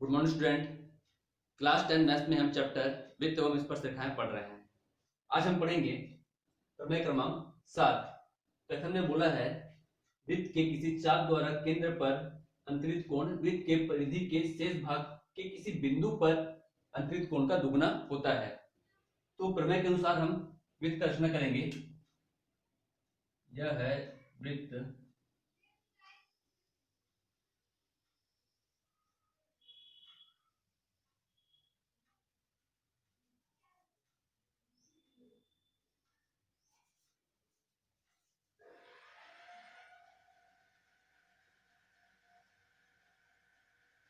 Good morning student. Class 10 maths में हम chapter वित्त एवं स्पर्श रेखाएं पढ़ रहे हैं। आज हम पढ़ेंगे प्रमेय क्रमांक 7। तो हमने बोला है वृत्त के किसी चाप द्वारा केंद्र पर अंतरित कोण वृत्त के परिधि के शेष भाग के किसी बिंदु पर अंतरित कोण का दुगुना होता है। तो प्रमेय के अनुसार हम वृत्त का रचना करेंगे। यह है वृत्त,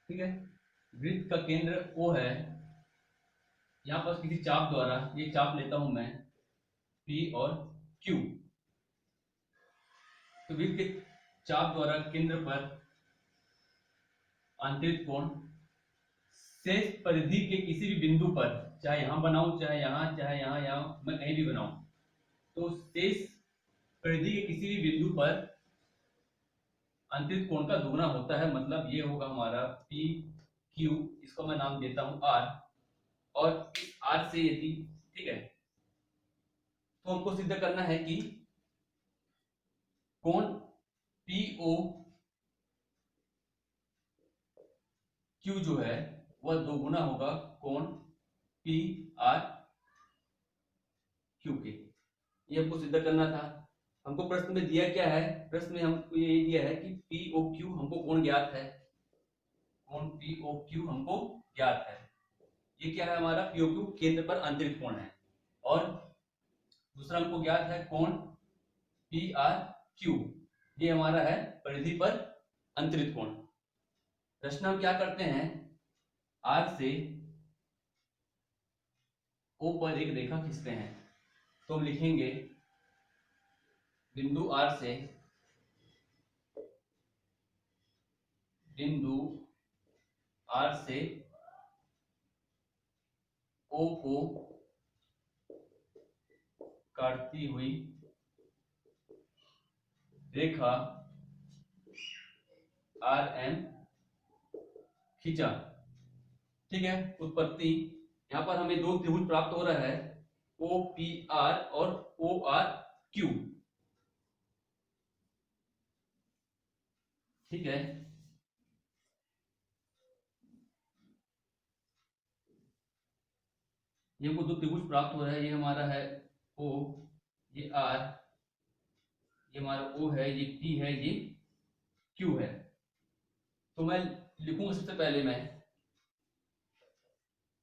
ठीक है। वृत्त का केंद्र O है। यहाँ पर किसी चाप द्वारा, ये चाप लेता हूं मैं P और Q। तो वृत्त के चाप द्वारा केंद्र पर आंतरिक कोण शेष परिधि के किसी भी बिंदु पर, चाहे यहां बनाऊं चाहे यहां मैं कहीं भी बनाऊं, तो शेष परिधि के किसी भी बिंदु पर आंतरिक कोण का दुगुना होता है। मतलब ये होगा हमारा पी क्यू, इसको मैं नाम देता हूं आर। और इस आर से यदि, ठीक है, तो हमको सिद्ध करना है कि कोण पीओ क्यू जो है वह दोगुना होगा कोण पी आर क्यू के। ये हमको सिद्ध करना था। हमको प्रश्न में दिया क्या है? प्रश्न में हमको ये दिया है कि पी ओ क्यू हमको कोण ज्ञात है। कोण पी ओ क्यू हमको ज्ञात है। ये क्या है हमारा? पी ओ क्यू केंद्र पर आंतरिक कोण है। और दूसरा हमको ज्ञात है कोण पी आर क्यू, ये हमारा है परिधि पर अंतरित कोण। रचना हम क्या करते हैं? आर से ओ पर एक रेखा खींचते हैं। तो हम लिखेंगे बिंदु आर से, बिंदु आर से ओ को काटती हुई रेखा आर एम खींचा। ठीक है। उत्पत्ति, यहां पर हमें दो त्रिभुज प्राप्त हो रहा है, ओ पी आर और ओ आर क्यू। ठीक है। ये हमको दो त्रिभुज प्राप्त हो रहा है। ये हमारा है ओ, ये आर, ये हमारा ओ है, ये पी है, ये क्यू है। तो मैं लिखूंगा सबसे पहले मैं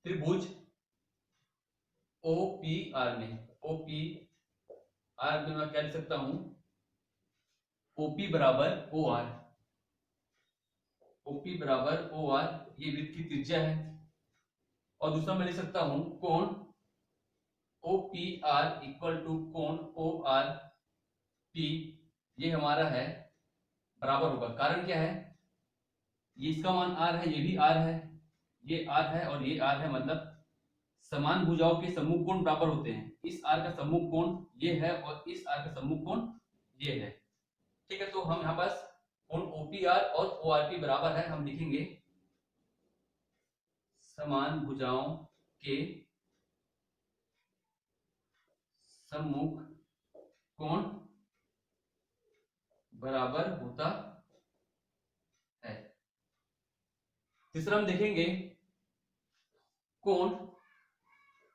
त्रिभुज ओ पी आर में, ओ पी आर में मैं क्या लिख सकता हूं? ओपी बराबर ओ आर, ओपी बराबर ओ आर, ये वृत्त की त्रिज्या है। और दूसरा मैं लिख सकता हूं कोण O P R equal to कोण ओ आर पी, ये हमारा है बराबर होगा। कारण क्या है? ये इसका मान आर है, ये भी आर है, ये आर है और ये आर है। मतलब समान भुजाओं के सम्मुख कोण बराबर होते हैं। इस आर का सम्मुख कोण ये है और इस आर का सम्मुख कोण ये है। ठीक है। तो हम यहाँ पास कोण ओपीआर और ओआरपी बराबर है, हम लिखेंगे समान भुजाओं के सम्मुख कोण बराबर होता है। तीसरा हम देखेंगे कोण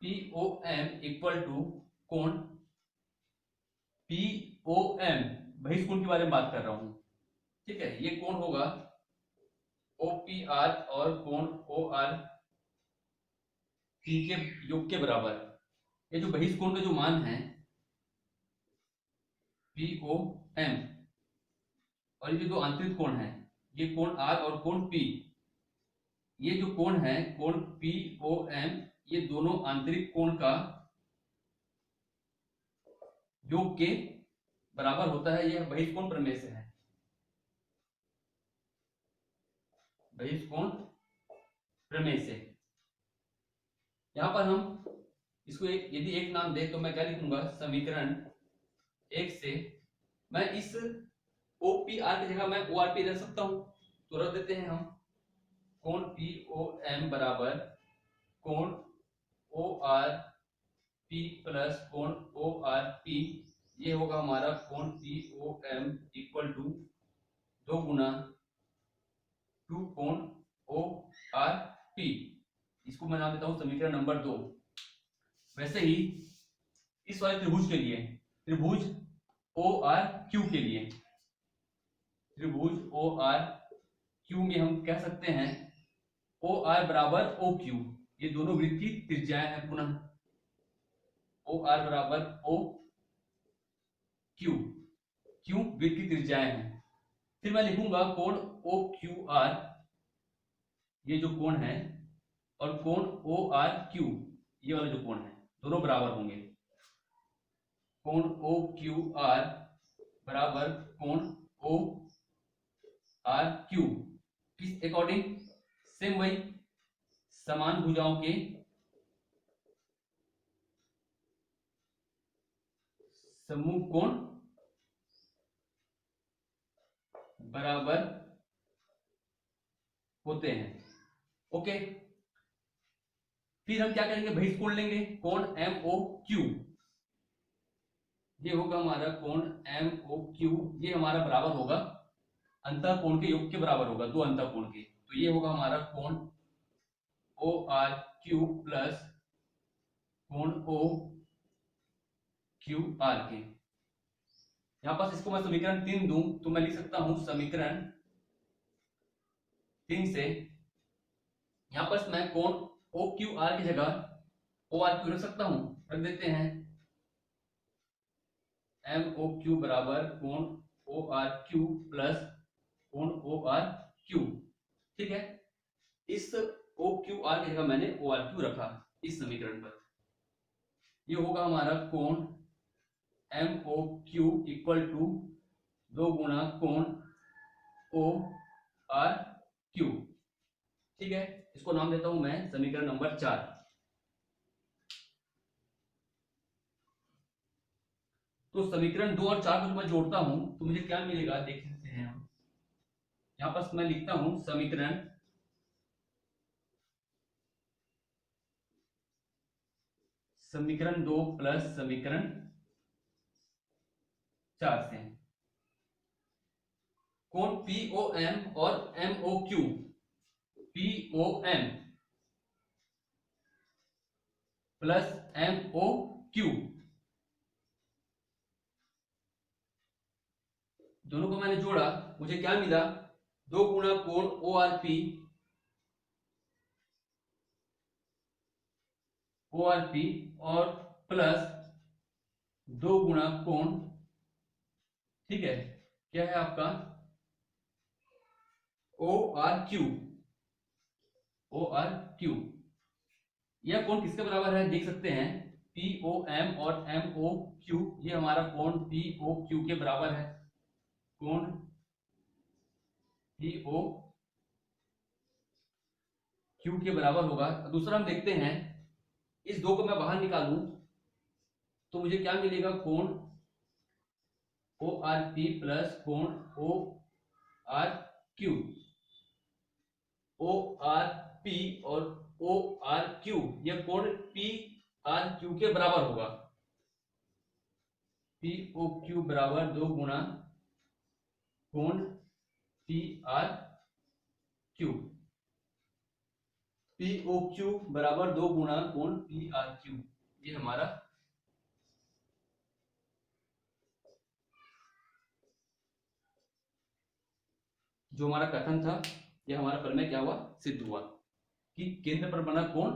POM इक्वल टू कोण POM, बहिष्कोण के बारे में बात कर रहा हूं। ठीक है। ये कोण होगा OPR और कोण ORP के योग के बराबर। ये जो बहिष्कोण का जो मान है POM, और ये जो आंतरिक कोण है, ये कोण R और कोण P, ये जो कोण है कोण POM, ये दोनों आंतरिक कोण का योग के बराबर होता है। यह बहिष्कोण प्रमेय से है, बहिष्कोण प्रमेय से। यहां पर हम इसको यदि एक नाम दे तो मैं क्या लिखूंगा? समीकरण एक से मैं इस OPR की जगह मैं ORP रख सकता हूं, तो रख देते हैं हम। कोण पी ओ एम बराबर कोण ओ आर पी प्लस कोण ओ आर पी, ये होगा हमारा कोण P O M equal to 2 गुना 2 कोण ओ आर पी। इसको मैं नाम देता हूं समीकरण नंबर 2। वैसे ही इस वाले त्रिभुज के लिए, त्रिभुज ओ आर क्यू के लिए, त्रिभुज ओ आर क्यू में हम कह सकते हैं ओ आर बराबर ओ क्यू, ये दोनों वृत्त की त्रिज्याएं हैं। पुनः ओ आर बराबर ओ क्यू, क्यू वृत्त की त्रिज्याएं हैं। फिर मैं लिखूंगा कोण ओ क्यू आर, ये जो कोण है, और कोण ओ आर क्यू, ये वाला जो कोण है, दोनों बराबर होंगे। कोण ओ क्यू आर बराबर कोण ओ आर क्यू, किस अकॉर्डिंग? सेम वही, समान भुजाओं के समूह कोण बराबर होते हैं। ओके, फिर हम क्या करेंगे, बहिष्ठ कोण लेंगे, कोण एम ओ क्यू, ये होगा हमारा कोण एम ओ क्यू, ये हमारा बराबर होगा अंतः कोण के योग के बराबर होगा, दो अंतः कोण के। तो ये होगा हमारा कोण ओ आर क्यू प्लस कोण ओ क्यू आर के। यहां पास इसको मैं समीकरण 3 दूं तो मैं लिख सकता हूं समीकरण 3 से, यहां पर मैं कोण ओ क्यू आर की जगह ओ आर क्यू रख सकता हूं, रख देते हैं। एम ओ क्यू बराबर कोण ओ आर क्यू प्लस कोण ओ आर क्यू, ठीक है। इस ओ क्यू आर की जगह मैंने ओ आर क्यू रखा इस समीकरण पर। ये होगा हमारा कोण M O Q equal to 2 गुना कोण ओ आर क्यू, ठीक है। इसको नाम देता हूं मैं समीकरण नंबर 4। तो समीकरण 2 और 4 को जब मैं जोड़ता हूं तो मुझे क्या मिलेगा, देख सकते हैं हम। यहां पर मैं लिखता हूं समीकरण 2 प्लस समीकरण 4 से कोण पी ओ एम और M O Q, P O M plus M O Q, दोनों को मैंने जोड़ा, मुझे क्या मिला, 2 गुना कोण O R P, O R P और प्लस 2 गुना कोण, ठीक है, क्या है आपका O R Q, O R Q. यह कोण किसके बराबर है, देख सकते हैं, पी ओ एम और एम ओ क्यू, ये हमारा कोण पी ओ क्यू के बराबर है, कोण पी ओ क्यू के बराबर होगा। दूसरा हम देखते हैं, इस दो को मैं बाहर निकालूं तो मुझे क्या मिलेगा, कोण ओ आर पी प्लस कोण O R Q, O R P और ओ आर क्यू, यह कोण पी आर क्यू के बराबर होगा। पी ओ क्यू बराबर 2 गुना कोण P R Q, P O Q बराबर 2 गुना कोण पी आर क्यू, ये हमारा जो हमारा कथन था, यह हमारा प्रमेय क्या हुआ, सिद्ध हुआ कि केंद्र पर बना कोण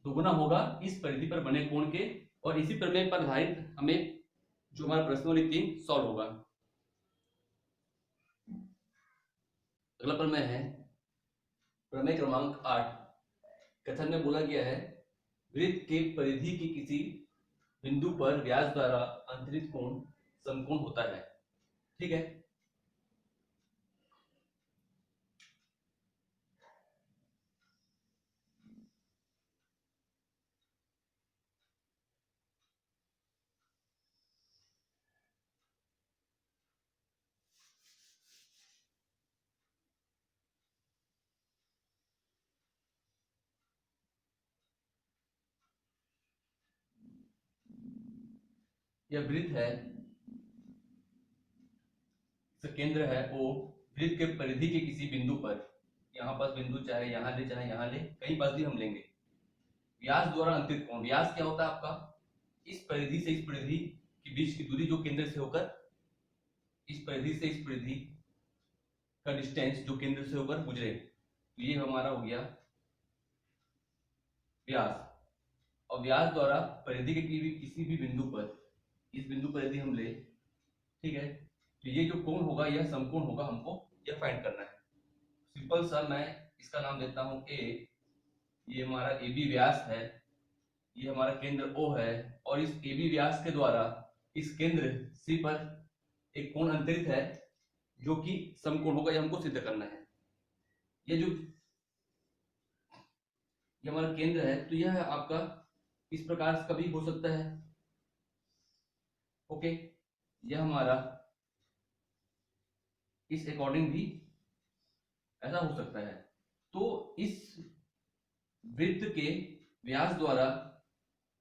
दुगुना होगा इस परिधि पर बने कोण के, और इसी प्रमेय पर आधारित हमें जो हमारा प्रश्नावली 3 सॉल्व होगा। अगला प्रमेय है प्रमेय क्रमांक 8। कथन में बोला गया है, वृत्त के परिधि की किसी बिंदु पर व्यास द्वारा अंतरित कोण समकोण होता है, ठीक है। यह वृत्त है, इसका केंद्र है O, वृत्त के परिधि के किसी बिंदु पर, यहाँ पास बिंदु चाहे यहाँ ले चाहे यहाँ ले, कहीं पास भी हम लेंगे, व्यास द्वारा अंतरित कोण, व्यास क्या होता है आपका, इस परिधि से इस परिधि के बीच की दूरी जो केंद्र से होकर, इस परिधि से इस परिधि का डिस्टेंस जो केंद्र से होकर गुजरे, तो ये हमारा हो गया व्यास। और व्यास द्वारा परिधि के किसी भी बिंदु पर, इस बिंदु पर यदि हम ले, ठीक है, तो ये जो कोण होगा यह समकोण होगा, हमको यह फाइंड करना है। सिंपल सा मैं इसका नाम देता हूं A, ये हमारा AB व्यास है, ये हमारा केंद्र O है, और इस AB व्यास के द्वारा इस केंद्र C पर एक कोण अंतरित है जो कि समकोण होगा, ये हमको सिद्ध करना है। ये हमारा केंद्र है, तो यह आपका इस प्रकार का भी हो सकता है, ओके, यह हमारा इस अकॉर्डिंग भी ऐसा हो सकता है। तो इस वृत्त के व्यास द्वारा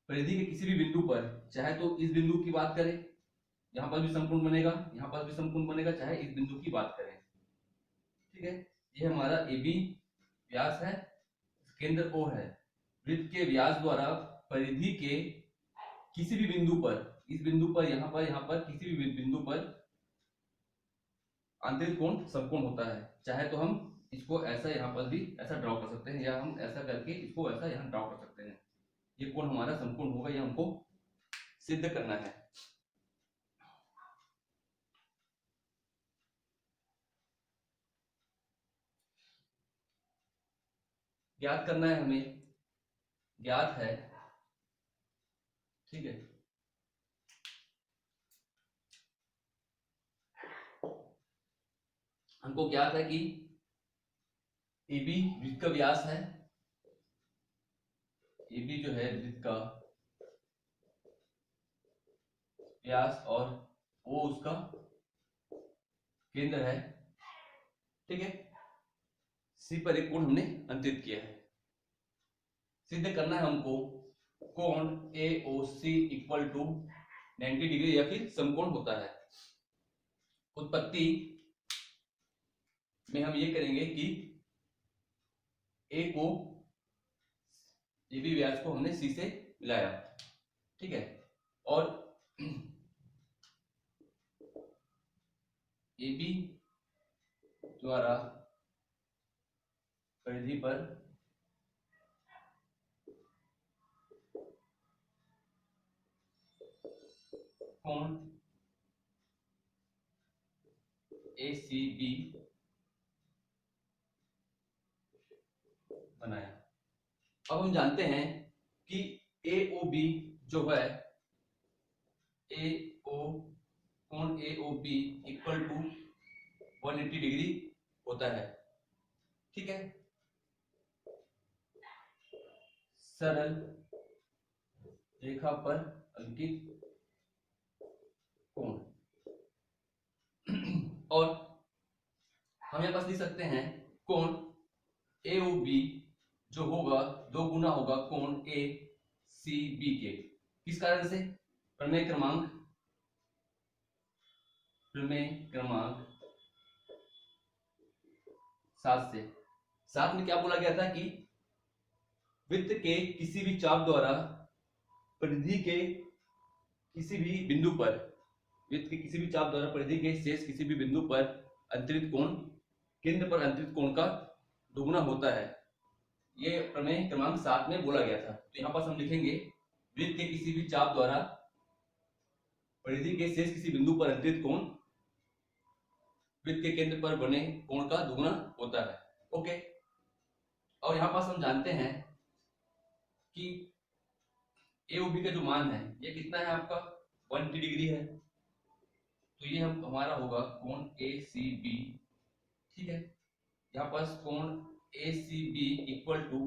परिधि के किसी भी बिंदु पर, चाहे तो इस बिंदु की बात करें, यहां पर भी समकोण बनेगा, यहां पर भी समकोण बनेगा, चाहे इस बिंदु की बात करें, ठीक है, ये हमारा AB व्यास है, केंद्र O है, वृत्त के व्यास द्वारा परिधि के किसी भी बिंदु पर, इस बिंदु पर, यहाँ पर किसी भी बिंदु पर आंतरिक कोण समकोण होता है। चाहे तो हम इसको ऐसा यहाँ पर भी ऐसा ड्रॉ कर सकते हैं, या हम ऐसा करके इसको ऐसा यहाँ ड्रॉ कर सकते हैं, ये कोण हमारा समकोण होगा, ये हमको सिद्ध करना है। ज्ञात करना है हमें, ज्ञात है, ठीक है, हमको ज्ञात है कि AB वृत्त का व्यास है, AB जो है वृत्त का व्यास, और O उसका केंद्र है, ठीक है, C पर एक कोण हमने अंतरित किया है। सिद्ध करना है हमको कोण AOC इक्वल टू 90 डिग्री या फिर समकोण होता है। उत्पत्ति में हम ये करेंगे कि A को, AB व्यास को हमने C से मिलाया, ठीक है, और AB द्वारा परिधि पर कोण ACB बनाया। अब हम जानते हैं कि AOB जो है, कोण AOB इक्वल टू 180 डिग्री होता है, ठीक है, सरल रेखा पर अंकित कोण। और हम यहाँ पास लिख सकते हैं कोण AOB जो होगा 2 गुना होगा कोण ACB के, किस कारण से, प्रमेय क्रमांक 7 से। 7 में क्या बोला गया था कि वृत्त के किसी भी चाप द्वारा परिधि के किसी भी बिंदु पर, वृत्त के किसी भी चाप द्वारा परिधि के शेष किसी भी बिंदु पर अंतरित कोण केंद्र पर अंतरित कोण का दोगुना होता है, ये प्रमेय क्रमांक 7 में बोला गया था। तो यहाँ पर हम लिखेंगे वृत्त के किसी भी चाप द्वारा परिधि के शेष किसी बिंदु पर अंतरित कोण वृत्त के केंद्र पर बने कोण का दोगुना होता है, ओके। और यहाँ पास हम जानते हैं कि AOB का जो मान है ये कितना है आपका 180 डिग्री है, तो ये हमारा होगा कोण ACB, ठीक है, यहाँ पास कोण ACB इक्वल टू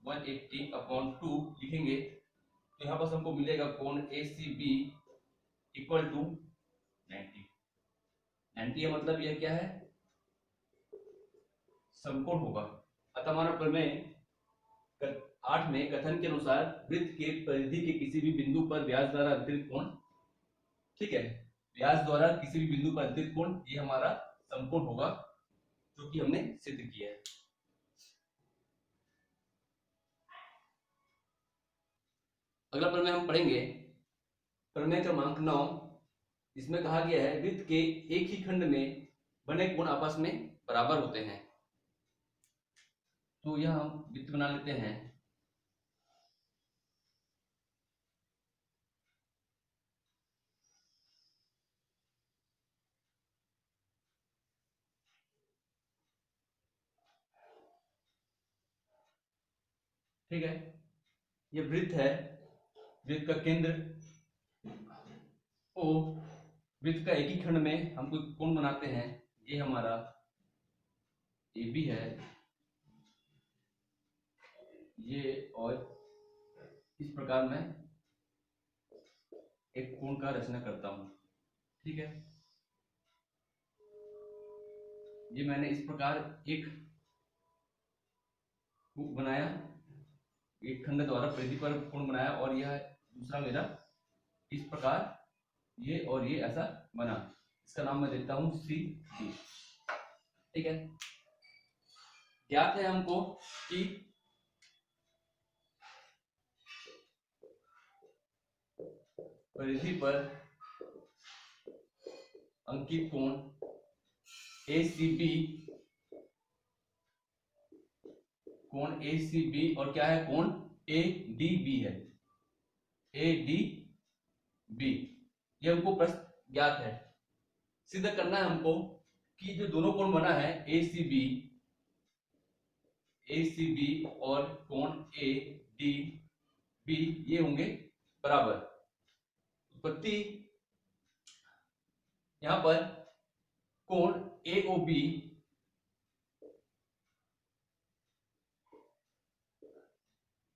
180/2 लिखेंगे, तो यहाँ पास हमको मिलेगा कोण ACB इक्वल टू 90। 90 का मतलब यह क्या है, समकोण होगा। अतः हमारा प्रमेय 8 में कथन के अनुसार वृत्त के परिधि के किसी भी बिंदु पर व्यास द्वारा अंतरित कोण ठीक है। व्यास द्वारा किसी भी बिंदु पर अंकित कोण, ये हमारा समकोण होगा, जो कि हमने सिद्ध किया है। अगला प्रमेय हम पढ़ेंगे प्रमेय क्रमांक 9। इसमें कहा गया है वृत्त के एक ही खंड में बने कोण आपस में बराबर होते हैं। तो यह हम वृत्त बना लेते हैं। ठीक है, ये वृत्त है, वृत्त का केंद्र ओ, वृत्त का एक ही खंड में हम कोई कोण बनाते हैं। ये हमारा ए बी है, ये और इस प्रकार मैं एक कोण का रचना करता हूं। ठीक है, ये मैंने इस प्रकार एक बनाया, एक खंड द्वारा परिधि पर कोण बनाया, और यह दूसरा मेरा इस प्रकार ये और ये ऐसा बना। इसका नाम मैं देता हूं सी डी। ठीक है, ज्ञात है हमको कि परिधि पर अंकित कोण ACB, कोण ACB और क्या है, कोण ADB है, ADB। ये हमको प्रश्न ज्ञात है। सिद्ध करना है हमको कि जो दोनों कोण बना है ACB और कोण ADB, ये होंगे बराबर। उत्पत्ति यहां पर कोण AOB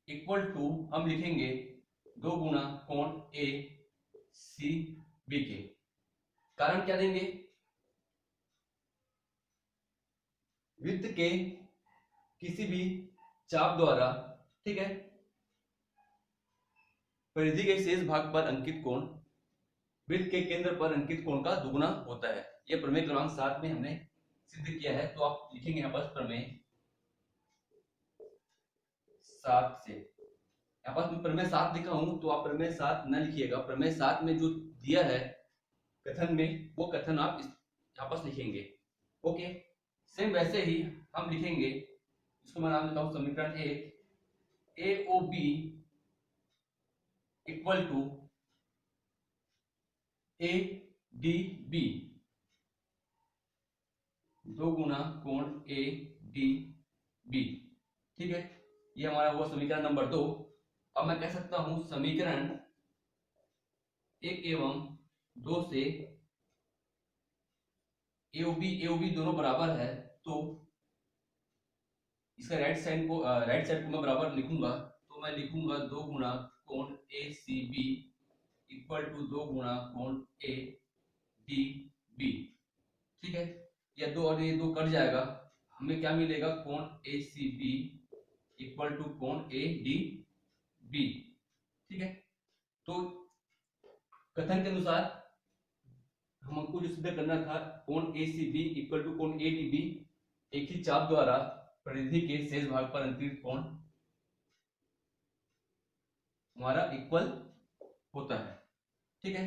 इक्वल टू हम लिखेंगे 2 गुना कोण ACB के। कारण क्या देंगे, वृत्त के किसी भी चाप द्वारा, ठीक है, परिधि के शेष भाग पर अंकित कोण वृत्त के केंद्र पर अंकित कोण का दुगुना होता है। यह प्रमेय क्रमांक 7 में हमने सिद्ध किया है। तो आप लिखेंगे यहां पर प्रमेय 7 से, यहाँ पास मैं प्रमेय 7 लिखा हूं, तो आप प्रमेय 7 न लिखिएगा। प्रमेय 7 में जो दिया है कथन में, वो कथन आप यहाँ पास लिखेंगे। ओके, सेम वैसे ही हम लिखेंगे, इसको मैं नाम देता हूं समीकरण 1, AOB इक्वल टू ADB, 2 गुना कोण ADB। ठीक है, ये हमारा हुआ समीकरण नंबर 2। अब मैं कह सकता हूं समीकरण 1 एवं 2 से AOB दोनों बराबर है, तो इसका राइट साइड को मैं बराबर लिखूंगा। तो मैं लिखूंगा 2 गुना कोण ACB इक्वल टू 2 गुना कोण ADB। ठीक है, ये 2 और ये 2 कट जाएगा, हमें क्या मिलेगा, कोण ACB इक्वल टू कोण ADB। ठीक है, तो कथन के अनुसार हमको जो सिद्ध करना था, कोण ACB इक्वल टू कोण ADB एक ही चाप द्वारा परिधि के शेष भाग पर अंकित कोण हमारा इक्वल होता है। ठीक है,